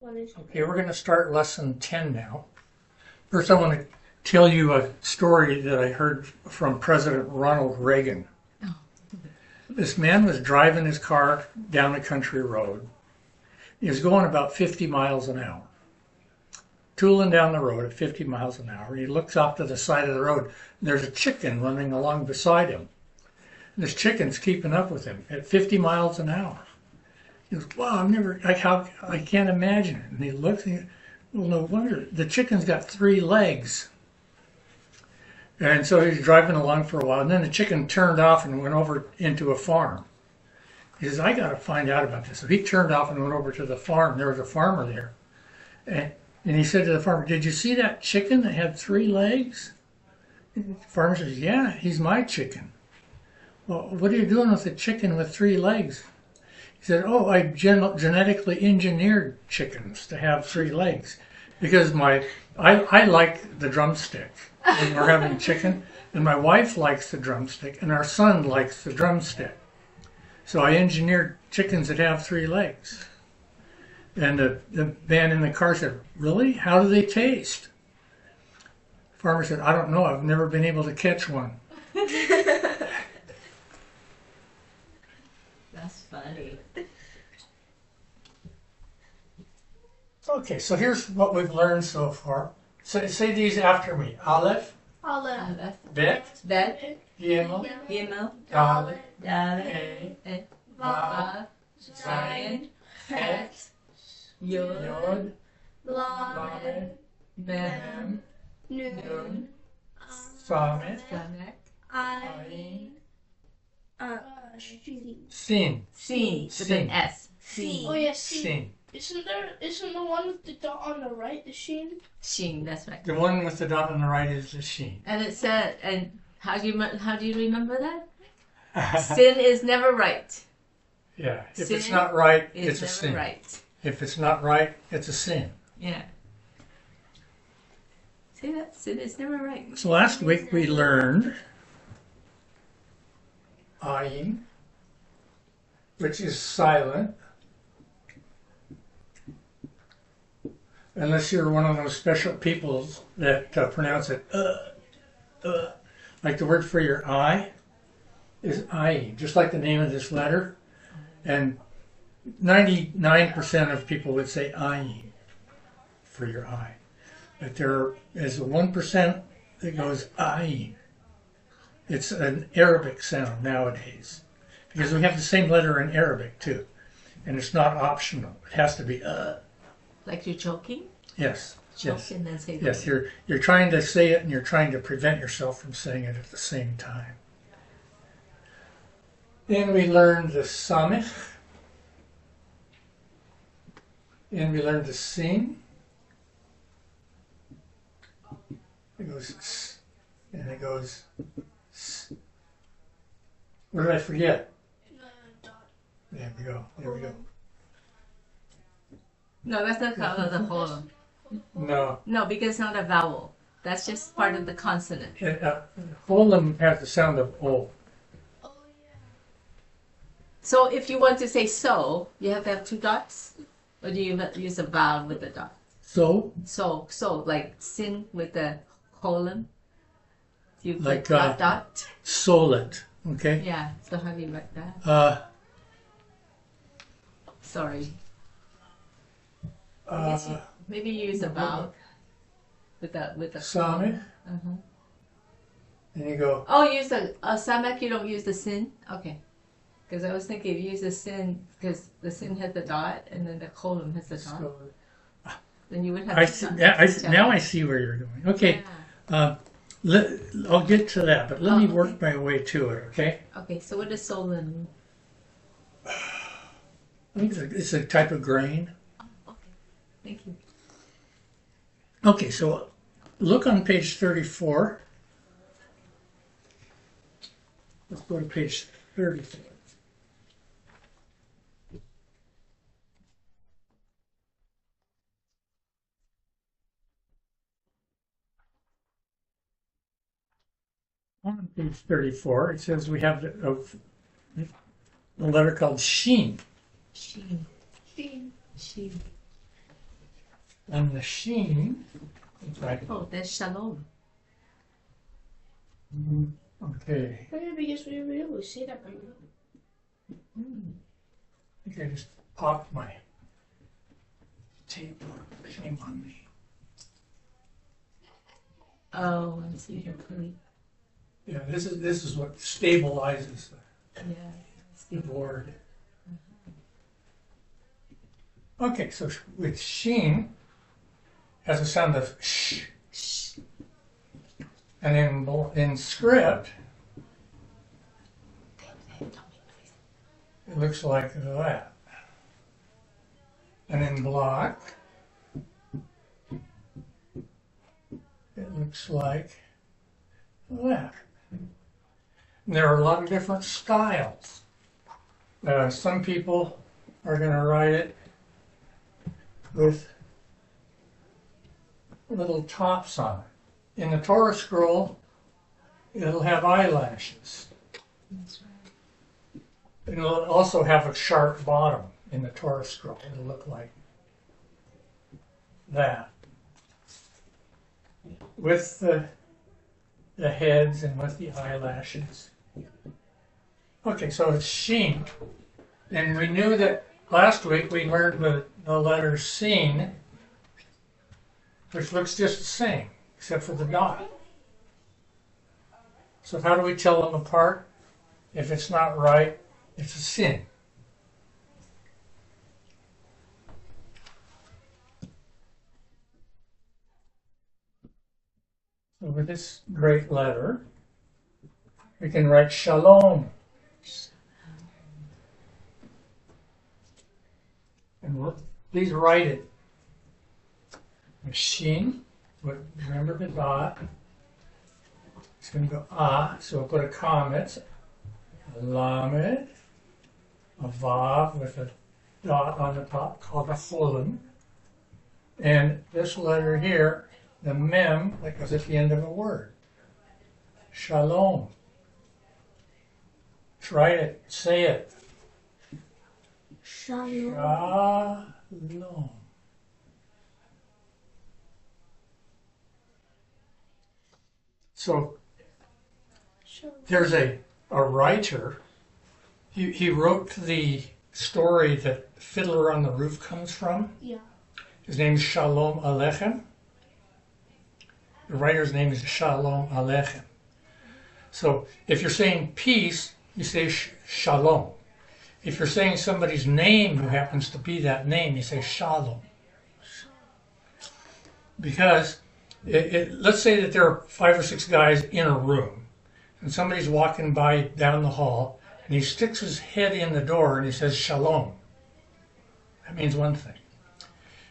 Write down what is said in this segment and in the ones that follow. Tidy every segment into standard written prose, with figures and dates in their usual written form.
Okay, we're going to start lesson 10 now. First, I want to tell you a story that I heard from President Ronald Reagan. This man was driving his car down a country road. He was going about 50 miles an hour, tooling down the road at 50 miles an hour. He looks off to the side of the road, and there's a chicken running along beside him. And this chicken's keeping up with him at 50 miles an hour. He goes, wow, I can't imagine it. And he looks, and well, no wonder. The chicken's got 3 legs. And so he's driving along for a while, and then the chicken turned off and went over into a farm. He says, I got to find out about this. So he turned off and went over to the farm. There was a farmer there. And he said to the farmer, did you see that chicken that had 3 legs? And the farmer says, yeah, he's my chicken. Well, what are you doing with a chicken with 3 legs? He said, oh, I genetically engineered chickens to have 3 legs because I like the drumstick when we're having chicken, and my wife likes the drumstick, and our son likes the drumstick. So I engineered chickens that have 3 legs. And the man in the car said, really? How do they taste? The farmer said, I don't know. I've never been able to catch one. That's funny. Okay, so here's what we've learned so far. Say these after me. Aleph, Aleph, Bet, Bet, Gimel, Gimel, Dalet, Dalet, Hey, Vav, Zayin, Het, Yod, Yod, Lamed, Lamed, Mem, Nun, Nun, Samet, Samek, Ayin, Shin. Sin, Sin, with Sin. an S. Oh Sin. yeah, Shin. Sin. Isn't the one with the dot on the right the Shin? Shin, that's right. The one with the dot on the right is the Shin. And it said, and how do you remember that? Sin is never right. Yeah, if Sin it's not right, It's it's a never sin. right. If it's not right, it's a sin. Yeah. See that? Sin is never right. So last week we learned Ayin, which is silent. Unless you're one of those special peoples that pronounce it like the word for your eye is ayin, just like the name of this letter. And 99% of people would say ayin for your eye. But there is a 1% that goes ayin. It's an Arabic sound nowadays because we have the same letter in Arabic too. And it's not optional. It has to be Like you're choking? Yes. Choke Yes. and then say Yes, you're trying to say it and you're trying to prevent yourself from saying it at the same time. Then we learned the samich. And we learned the sin. It goes s, and it goes s. What did I forget? There we go. There we go. No, that's not part of the whole. No. No, because it's not a vowel. That's just part of the consonant. Holem has the sound of O. Oh yeah. So if you want to say so, you have to have 2 dots? Or do you use a vowel with a dot? So, So, like sin with the colon. You put Like, dot. solid. Okay? Yeah, so how do you write that? Sorry. I guess maybe you use a vowel with a Samech. Uh-huh. And you go, Oh, use a samek. You don't use the sin. Okay, because I was thinking if you use the sin because the sin has the dot and then the colon has the dot, solid. then you would have. I two see, dots. now I see where you're going. Okay, Yeah. I'll get to that, but let me Okay. work my way to it, okay? Okay, so what does solon mean? I think it's a type of grain. Okay, thank you. Okay, so look on page 34. Let's go to page 34. On page 34, it says we have a letter called Shin. Sheen. Shin. Sheen. And the sheen is right. Oh, that's shalom. Okay. Maybe because we really say that by I think I just popped my tape. Shame on me. Oh, I see your point. Yeah, this is what stabilizes Yeah. the board. Okay, so with sheen has a sound of sh. Shh. And in script, Don't make noise. it looks like that. And in block, it looks like that. And there are a lot of different styles. Some people are going to write it with little tops on it. In the Torah scroll, it'll have eyelashes. That's right. It'll also have a sharp bottom in the Torah scroll. It'll look like that. With the heads and with the eyelashes. Okay, so it's sheen. And we knew that last week we learned the letter seen, which looks just the same, except for the dot. So how do we tell them apart? If it's not right, it's a sin. So with this great letter, we can write shalom. And please write it. Shin, remember the dot. It's going to go so we'll put a comma. It's a lamed, a vav with a dot on the top called a cholim. And this letter here, the mem, that goes at the end of a word. Shalom. Try it. Say it. Shalom. Shalom. So there's a writer. He wrote the story that Fiddler on the Roof comes from. Yeah. His name is Shalom Aleichem. The writer's name is Shalom Aleichem. So if you're saying peace, you say shalom. If you're saying somebody's name who happens to be that name, you say shalom. Because let's say that there are 5 or 6 guys in a room, and somebody's walking by down the hall, and he sticks his head in the door and he says shalom. That means one thing.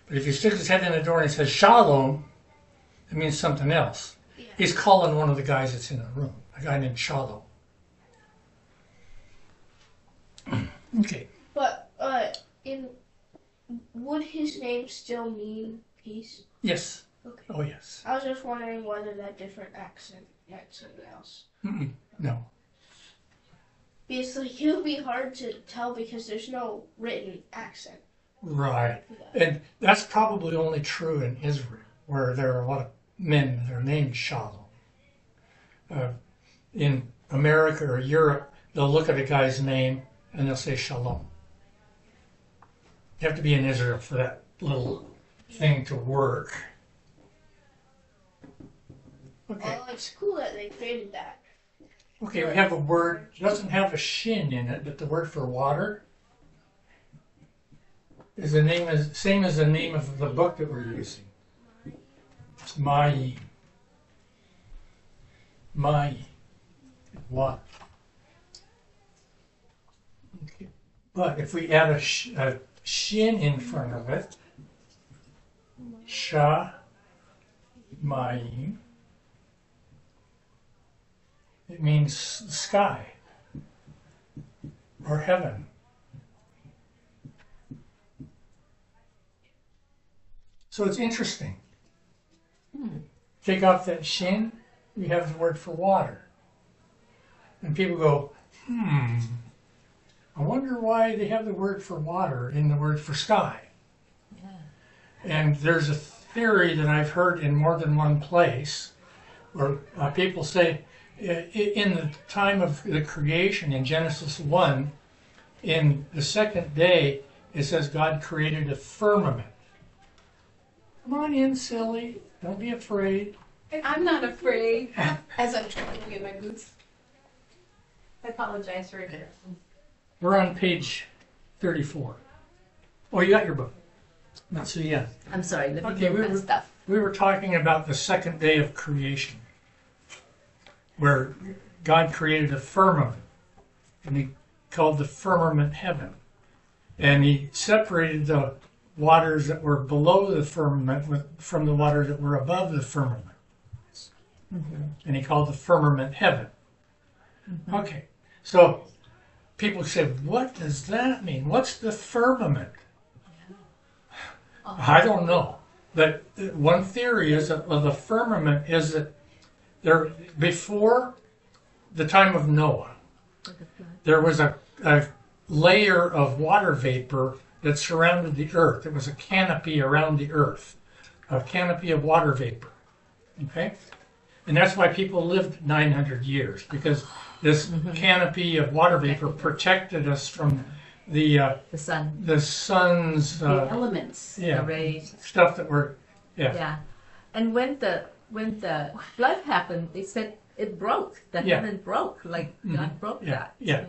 But if he sticks his head in the door and he says shalom, it means something else. Yeah. He's calling one of the guys that's in the room, a guy named Shalom. Okay. But would his name still mean peace? Yes. Okay. Oh, yes. I was just wondering whether that different accent else. No. Because like it would be hard to tell because there's no written accent. Right. And that's probably only true in Israel, where there are a lot of men that are named Shalom. In America or Europe, they'll look at a guy's name and they'll say Shalom. You have to be in Israel for that little thing to work. Okay. Well, it's cool that they created that. Okay, we have a word, it doesn't have a shin in it, but the word for water is the same as the name of the book that we're using. It's Mayim. Mayim. Water. Okay. But if we add a shin in front of it, Sha Mayim, it means sky or heaven. So it's interesting. Take off that shin, we have the word for water. And people go, I wonder why they have the word for water in the word for sky. Yeah. And there's a theory that I've heard in more than one place where people say in the time of the creation in Genesis 1, in the second day, it says God created a firmament. Come on in, silly. Don't be afraid. I'm not afraid. As I'm trying to get my boots. I apologize for it. We're on page 34. Oh, you got your book. Let's see, yeah. I'm sorry, let me Okay, move my stuff. We were talking about the second day of creation, where God created a firmament, and he called the firmament heaven. And he separated the waters that were below the firmament from the waters that were above the firmament. And he called the firmament heaven. Okay, so people say, what does that mean? What's the firmament? I don't know. But one theory is that of the firmament is that there, before the time of Noah, there was a layer of water vapor that surrounded the earth. It was a canopy around the earth, a canopy of water vapor. Okay? And that's why people lived 900 years, because this canopy of water vapor protected us from the sun, the sun's the elements, yeah, the rays, stuff that were yeah. And when the flood happened, they said it broke. The heaven broke, like God broke that. Yeah,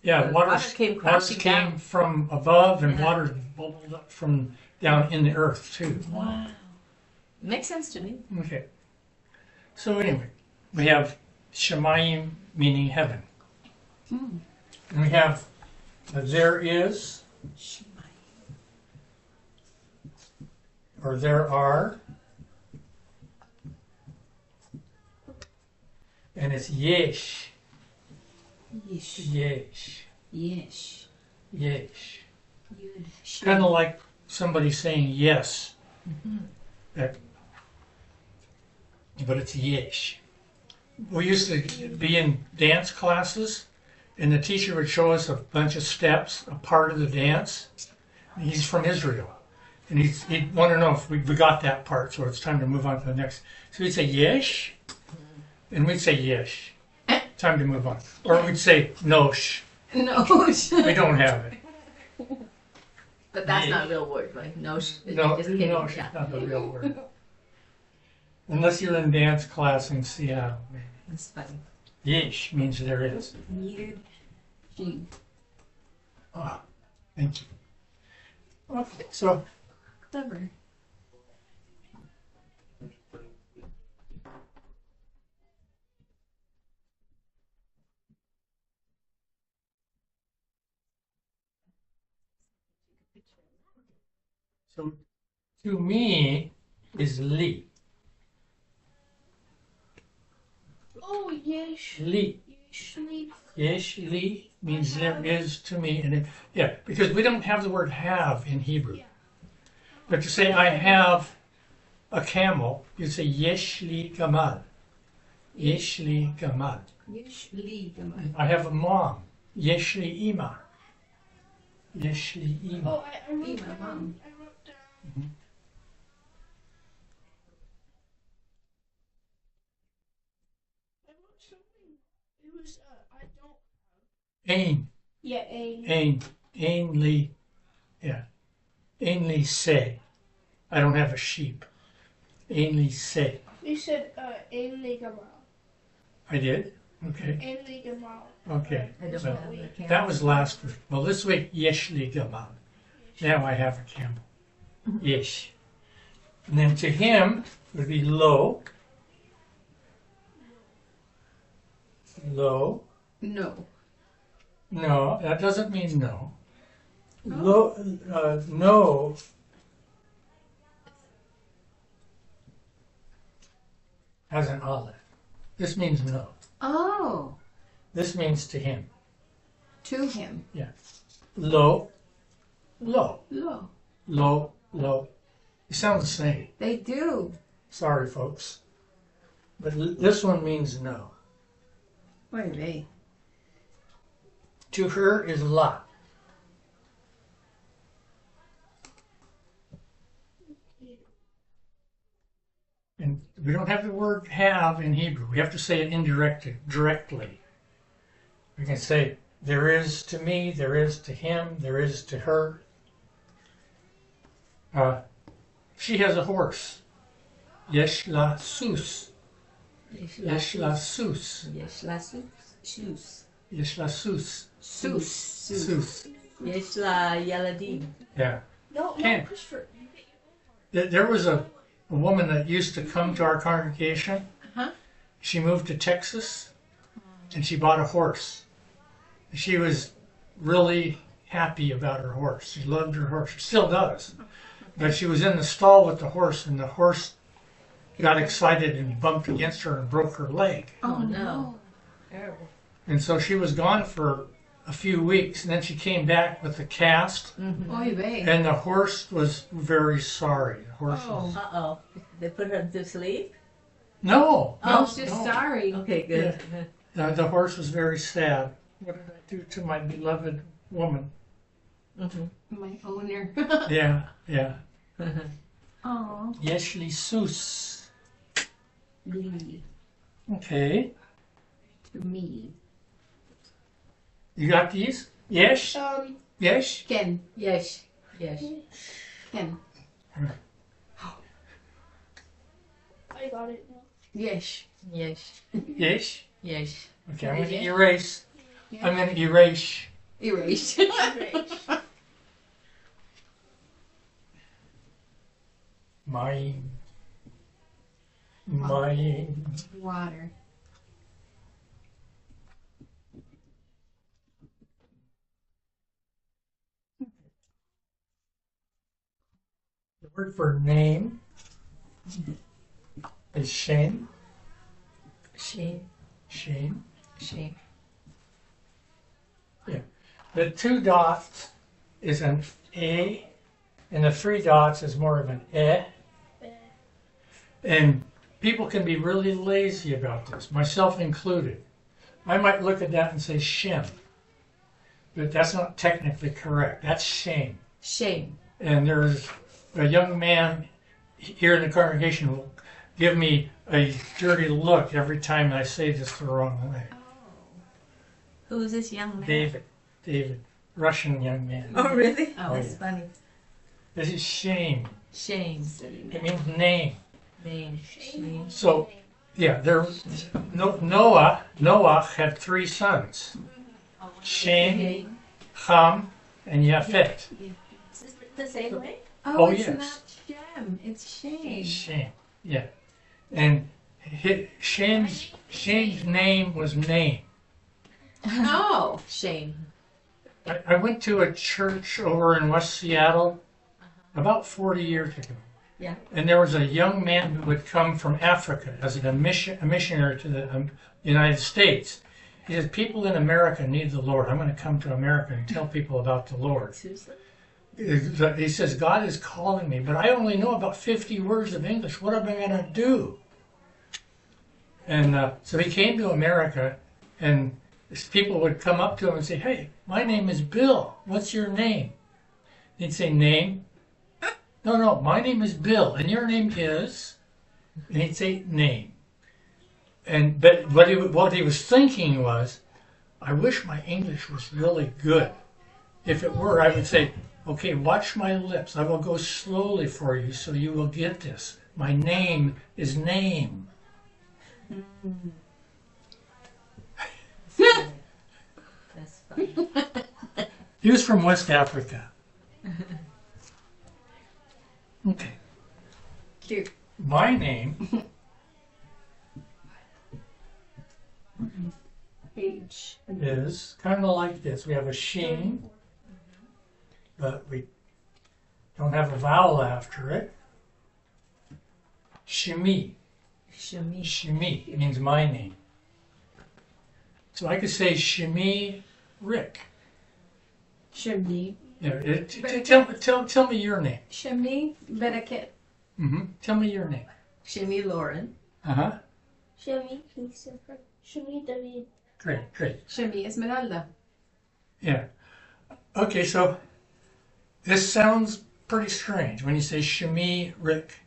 The water came crashing down from above, and water bubbled up from down in the earth too. Wow, makes sense to me. Okay. So anyway, we have Shemayim, meaning heaven. And we have there is, or there are, and it's yesh. Yesh. Yesh. Yesh. Yesh. Yud. It's kind of like somebody saying yes. That, but it's yesh. We used to be in dance classes, and the teacher would show us a bunch of steps, a part of the dance. He's from Israel, and he'd want to know if we got that part, so it's time to move on to the next. So he'd say yesh, and we'd say yesh. Time to move on. Or we'd say nosh. No, We don't have it. but that's not a real word, right? No, No, just nosh is not the real word. Unless you're in dance class in Seattle. Maybe. That's funny. Yesh means there is. Yud. She. Ah, thank you. Okay, so Clever. so to me is li. Oh, yesh. Li. Yeshli. Yesh li means there is to me, and because we don't have the word have in Hebrew. Yeah. But to say I have a camel, you say yesh li gamal. Yesh li gamal. Yesh li. I have a mom. Yesh li ima. Yesh li ima. Oh, I wrote Ima, down. Mom. I wrote down. I wrote something. It was I don't. Ain. Yeah, a. Ain li. Yeah. Ain li say. I don't have a sheep. Ain li say. You said in Gamal. I did? Okay. In Gamal. Okay. I don't So have a camel. that was last week. Well, this week, yesh li gamal. Now I have a camel. Yesh. And then to him would be lo. Lo. No. No, that doesn't mean no. Lo, no has an aleph. This means no. Oh. This means to him. To him. Yeah. Lo, lo, Lo. lo, lo. They sound the same. They do. Sorry, folks. But this one means no. Wait, wait. To her is la. And we don't have the word have in Hebrew. We have to say it directly. We can say, there is to me, there is to him, there is to her. She has a horse. Yesh la sus. Yesh la sus. Yesh la sus. Yesh la sus. Sus. Sus. Yesh la yaladim. Yeah. No, Ken. Christopher. There was a woman that used to come to our congregation. Uh-huh. She moved to Texas and she bought a horse. She was really happy about her horse. She loved her horse. She still does. But she was in the stall with the horse and the horse got excited and bumped against her and broke her leg. Oh no. Terrible. And so she was gone for a few weeks and then she came back with the cast Oy vey. and the horse was very sorry. The horse was, Uh-oh. They put her to sleep? no, I no, was just no. sorry. Okay, good. The horse was very sad. What did I do to my beloved woman? My owner. Yeah, yeah. Oh. Yeshli sus. Lee. Okay. To me. You got these? Yes? Yes? Ken. Yesh. Yesh. Ken. I got it now. Yes. Yesh. Yes? Yesh. Okay, I'm going to erase. Yeah. I'm going to erase. Erase. Great. Mayim. Mayim. Water. The word for name is Shem. Shame. Shem. Shame. The 2 dots is an A, and the 3 dots is more of an eh. And people can be really lazy about this, myself included. I might look at that and say Shem, but that's not technically correct. That's shame. Shame. And there's a young man here in the congregation who will give me a dirty look every time I say this the wrong way. Who is this young man? David, Russian young man. Oh, really? Oh, That's yeah. funny. This is shame. Shame. It means name. Name. Shame. So, yeah, Noah had 3 sons, Shem, Ham, and Yafet. Is this the same way? Oh, it's yes. not Shem. It's shame. Shem, yeah. And Shem's name was Name. Oh. Shame. I went to a church over in West Seattle about 40 years ago. Yeah. And there was a young man who would come from Africa as a missionary to the United States. He said, people in America need the Lord. I'm going to come to America and tell people about the Lord. Seriously? He says, God is calling me, but I only know about 50 words of English. What am I going to do? And so he came to America, and people would come up to him and say, hey, my name is Bill. What's your name? He'd say, name? No, my name is Bill, and your name is? And he'd say, name. But what he was thinking was, I wish my English was really good. If it were, I would say, okay, watch my lips. I will go slowly for you so you will get this. My name is Name. That's funny. He was from West Africa. Okay. Cute. My name H. is kind of like this. We have a sheen, but we don't have a vowel after it. Shimi. Shami. Shimi means my name. So I could say Shimi Rick. Shemi. Tell me your name. Shemi Beraket. Tell me your name. Shami Lauren. Uh-huh. Shemi Christopher. Shemi David. Great. Shemi Esmeralda. Yeah. Okay, so this sounds pretty strange when you say Shemi Rick.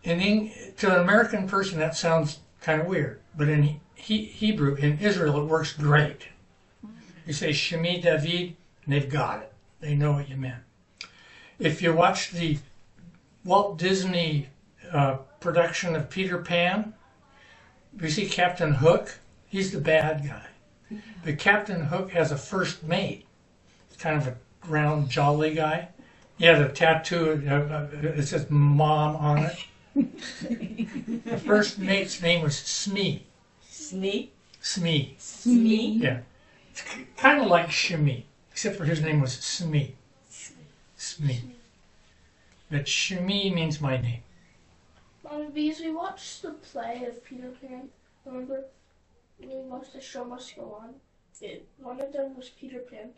To an American person, that sounds kind of weird, but in Hebrew, in Israel, it works great. You say Shemi David, and they've got it. They know what you meant. If you watch the Walt Disney production of Peter Pan, you see Captain Hook. He's the bad guy. But Captain Hook has a first mate. It's kind of a round, jolly guy. He has a tattoo. It says "Mom" on it. The first mate's name was Smee. Snee? Smee. Smee? Yeah. It's kind of like Shemi, except for his name was Smee. Smee. But Shemi means my name. Because we watched the play of Peter Pan. Remember? We watched The Show Must Go On. One of them was Peter Pan.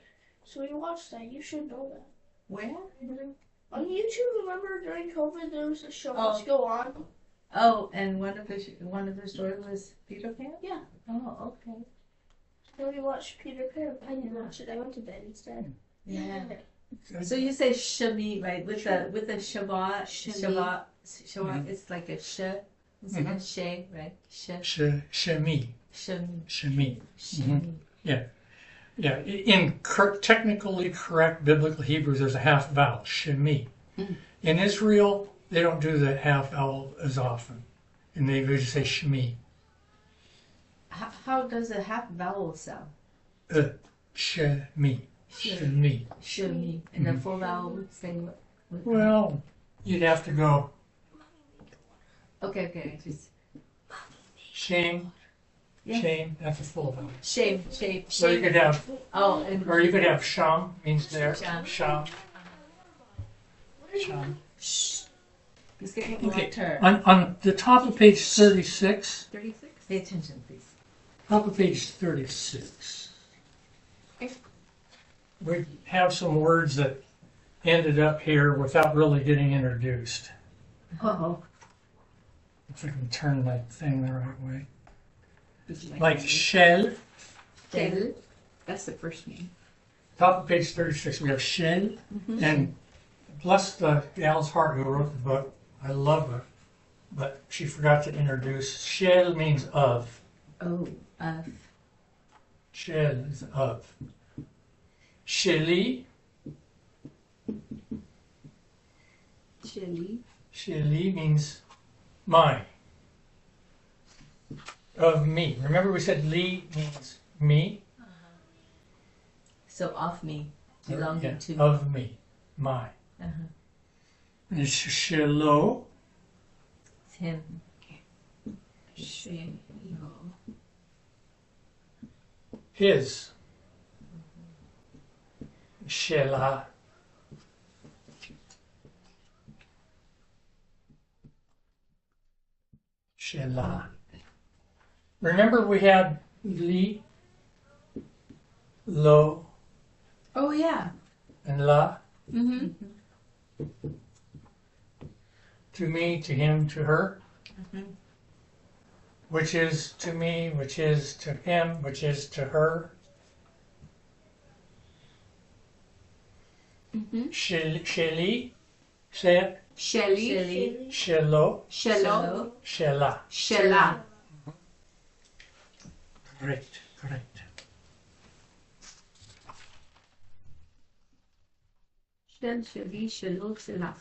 So we watched that. You should know that. Where? On YouTube, remember during COVID there was The Show Must Go On? Oh, and one of the stories was Peter Pan? Yeah. Oh, okay. Then we watched Peter Pan. I didn't watch it. I went to bed instead. Yeah. So you say Shemi, right? With the Shabbat, Shabbat, it's like a sh. It's like a she, right? Shemi. Shemi. Shemi. Mm-hmm. Yeah. Yeah. In technically correct biblical Hebrew, there's a half vowel, Shemi. In Israel, they don't do the half vowel as often. And they just say Shemi. How does a half vowel sound? Shemi. Shemi. Shemi. And the full vowel would say what? Well, you'd have to go Okay. Just shame, Yeah. shame. That's a full vowel. shame. So you could have, Oh, and or you could have sham means there. Sham. Sham. Sham. shh. It's getting Okay. water. On the top of page 36. 36. Pay attention, please. Top of page 36. We have some words that ended up here without really getting introduced. Oh. If I can turn that thing the right way. Like shell. Shell. That's the first name. Top of page 36, we have shell. And bless the gal's heart who wrote the book. I love her. But she forgot to introduce. Shell means of. Oh, Shell is of. Sheli. chili. Sheli means mine. Of me. Remember we said li means me? So off me, belonging Yeah, to me. of me. Mine. Uh-huh. And it's shelo. It's him. His. Shela. Shela. Remember we had li, lo, Oh, yeah. and la. Mm-hmm. To me, to him, to her. Mhm. Which is to me, which is to him, which is to her. Mm-hmm. Sheli, say it. Shelly. Shelly. Shelo, Shello. shela. Shella. Great. Shell, Shelly, Shello, Shella.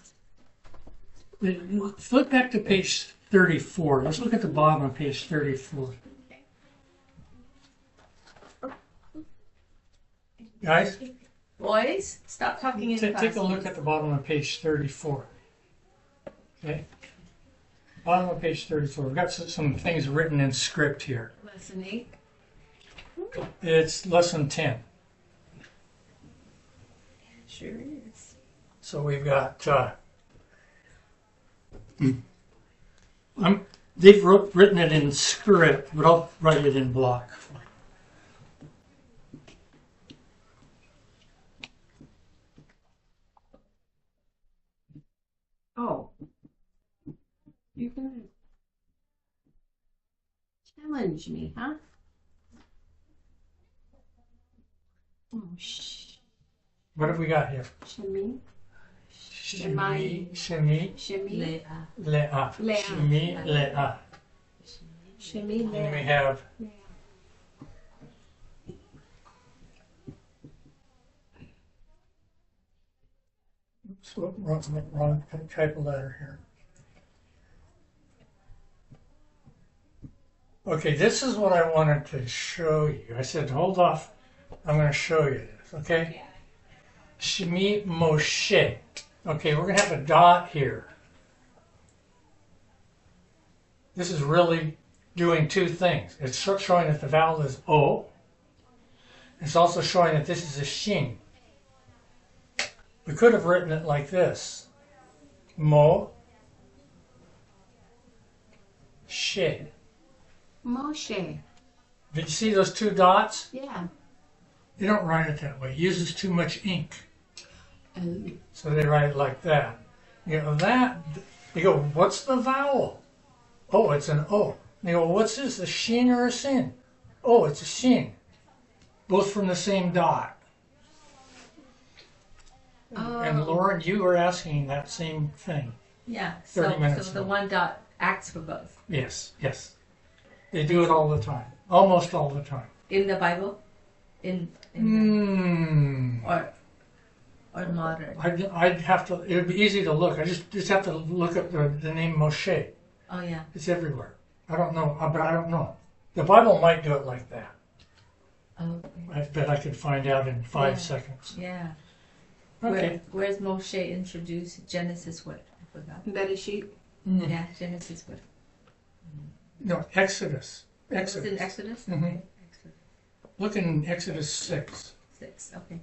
Flip back to page 34. Let's look at the bottom of page 34. Guys, Boys, stop talking in class. take a look at the bottom of page 34. Okay? Bottom of page 34. We've got some things written in script here. Lesson 8. It's lesson 10. Sure is. So we've got, they've written it in script, but I'll write it in block. Oh. You're gonna challenge me, huh? Oh, What have we got here? Shimmy. Shemi, Shemi, Shemi. Leah. Leah. Leah. Shemi, Leah. Shemi And we Leah. have wrong type of letter here. Okay, this is what I wanted to show you. I said, hold off. I'm going to show you this, okay? Shemi Moshe. Okay, we're going to have a dot here. This is really doing two things. It's showing that the vowel is O. It's also showing that this is a shin. We could have written it like this. Mo. She. Moshe. Did you see those two dots? Yeah. They don't write it that way. It uses too much ink. Oh. So they write it like that. You know, that, you go, what's the vowel? Oh, it's an O. You go, what's this, a shin or a sin? Oh, it's a shin. Both from the same dot. And Lauren, you were asking that same thing. Yeah. 30 So, minutes so the ago. one dot acts for both. Yes, yes. They do it all the time. Almost all the time. In the Bible? In or modern? I'd have to, it would be easy to look. I just have to look up the name Moshe. Oh, yeah. It's everywhere. I don't know, but I don't know. The Bible might do it like that. Oh, I bet I could find out in 5 Yeah. seconds. yeah. Okay. Where's Moshe introduced? Genesis what? I forgot. Bereshit. Yeah, Genesis what? No, Exodus. Was it in Exodus. Exodus? Mhm. Okay. Exodus Look in Exodus 6. 6. Okay.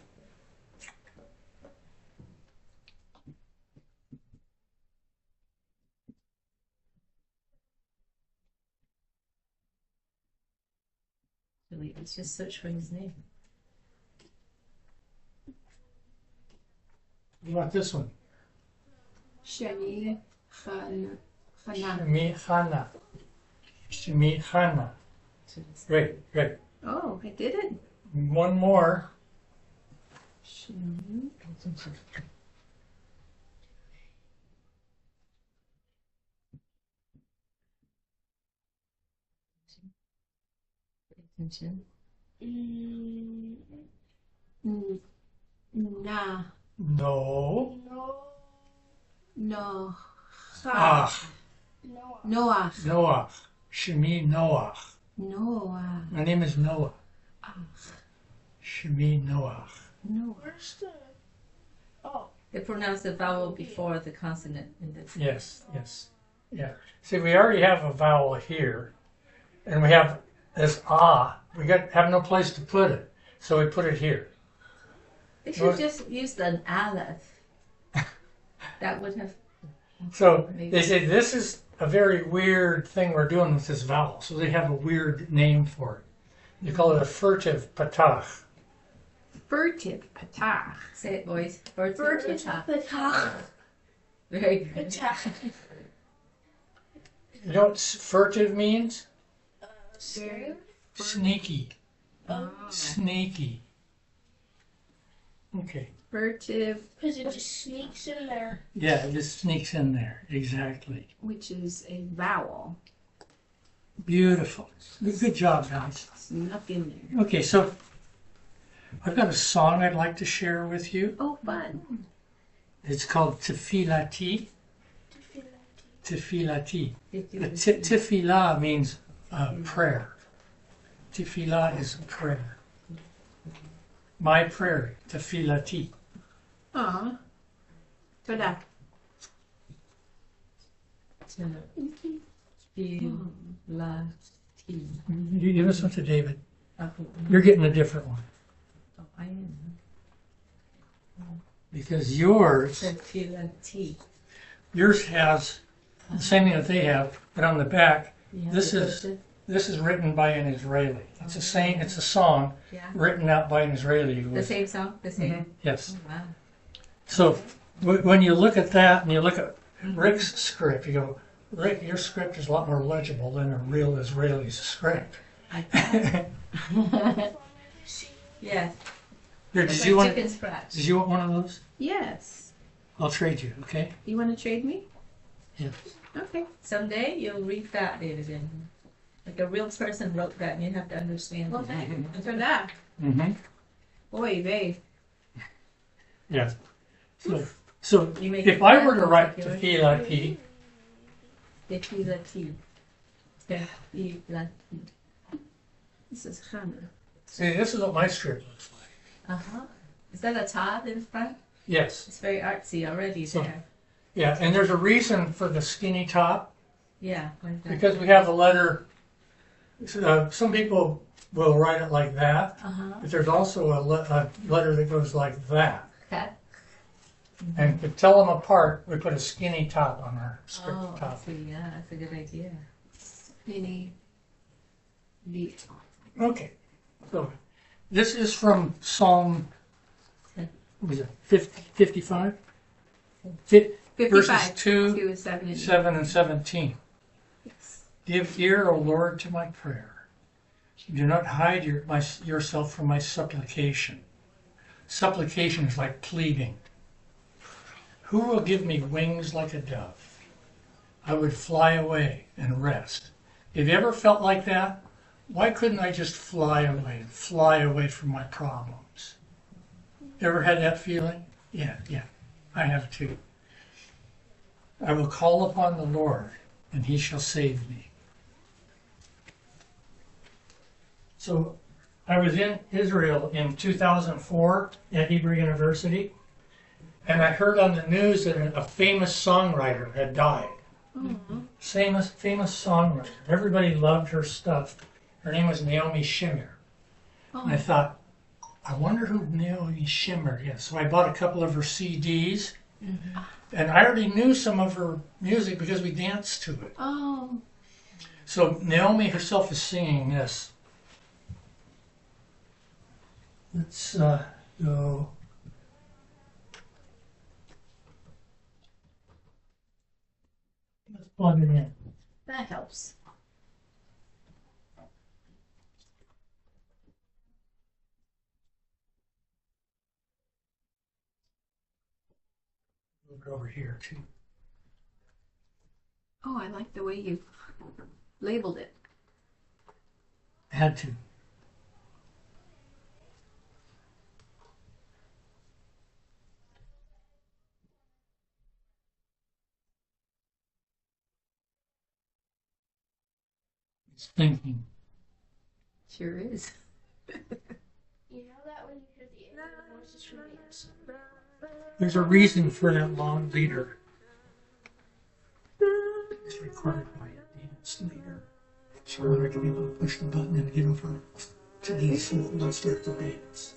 So let's just search for his name. What about this one? Shemi Chana. Shemi Chana. Shemi Chana. So it's- Great, great. Oh, I did it. One more. Shemi. Attention. Mm, Na. No. no. No. Ach. Noah. Noah. Noah. Shemi Noah. Noah. My name is Noah. Shemi Noah. Noah. Where's the? Oh. They pronounce the vowel before the consonant in the. Yes, yes. Yeah. See, we already have a vowel here, and we have this ah. We have no place to put it, so we put it here. They should just use an aleph. That would have. So they say this is a very weird thing we're doing with this vowel. So they have a weird name for it. They call it a furtive patach. Furtive patach. Say it, boys. Furtive Furtive patach. patach. Very good. Patach. You know what furtive means? Scary. Sneaky. Oh. Sneaky. Okay. Furtive, Because it just sneaks in there. Yeah, it just sneaks in there. Exactly. which is a vowel. Beautiful. Good job, guys. Snuck in there. Okay, so I've got a song I'd like to share with you. Oh, fun. It's called Tefillati. Tefillati. Tefillah means prayer. Tefillah is prayer. My prayer, Tefillati. Aw. Tada. You give this one to David. Oh, You're getting a different one I am. because yours Tefillati. has the same thing that they have, but on the back, Yeah, This the is- furtive. this is written by an Israeli. It's a saying. It's a song Yeah. written out by an Israeli. Who The was, same song? The same? yes. Oh, wow. So when you look at that and you look at Rick's script, you go, Rick, your script is a lot more legible than a real Israeli's script. I bet. Yes. Here, It's did like you want? chicken scratch. Did you want one of those? Yes. I'll trade you, okay? You want to trade me? Yes. Okay. Someday you'll read that, David, and like a real person wrote that, and you have to understand Well, it. thank you for that. Mm-hmm. Boy, babe. Yeah. So You make if it I were to sound write like to yours. PLIP, Tequila tea. Tequila tea. This is Hannah. see, this is what my script looks like. Uh-huh. Is that a Todd in front? Yes. It's very artsy already So- there. Yeah, and there's a reason for the skinny top, Yeah. Like that. because we have the letter. Some people will write it like that, Uh-huh. but there's also a letter that goes like that. Okay. And to tell them apart, we put a skinny top on our script Oh, I top. see. Yeah, that's a good idea. Mini V. Okay, so this is from Psalm, what was it, 55? 55. Verses 2, 2, 7, and 7, and 17. Yes. Give ear, O Lord, to my prayer. Do not hide yourself from my supplication. Supplication is like pleading. Who will give me wings like a dove? I would fly away and rest. Have you ever felt like that? Why couldn't I just fly away from my problems? Ever had that feeling? Yeah, I have too. I will call upon the Lord, and he shall save me. So I was in Israel in 2004 at Hebrew University, and I heard on the news that a famous songwriter had died. Famous songwriter. Everybody loved her stuff. Her name was Naomi Shimmer. And I thought, I wonder who Naomi Shimmer is. So I bought a couple of her CDs, and I already knew some of her music because we danced to it. Oh. So Naomi herself is singing this. Let's go. Let's plug it in. That helps. Look over here too. Oh, I like the way you labeled it. Had to. It's thinking. Sure is. You know that when you hear the alien voices from the inside. There's a reason for that long leader. It's recorded by a dance leader. So I can be able to push the button and get over to these people and start to dance.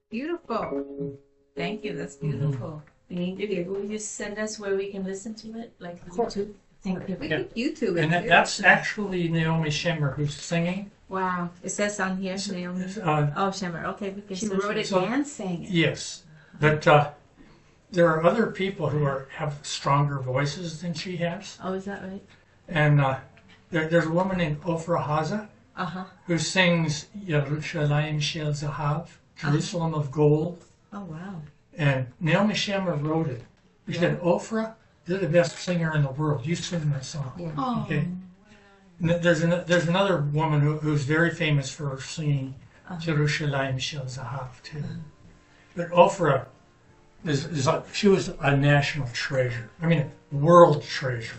Beautiful. Thank you. That's beautiful. Will you send us where we can listen to it, like YouTube? Thank you. We Yeah. could YouTube it. And too. that's actually Naomi Shimmer who's singing. Wow. It says on here, Naomi. Oh, Shimmer. Okay, we can She search wrote it So- and sang it. Yes, but there are other people who have stronger voices than she has. Oh, is that right? And there's a woman named Ofra Haza Uh-huh. who sings Yerushalayim Shel Zahav, Jerusalem of Gold. Oh, wow. And Naomi Shimmer wrote it. She said, Ofra, you're the best singer in the world. You sing that song. Yeah. Oh, Okay. And there's another woman who's very famous for singing Jerusalem Shel Zahav too. But Ofra she was a national treasure. I mean, a world treasure.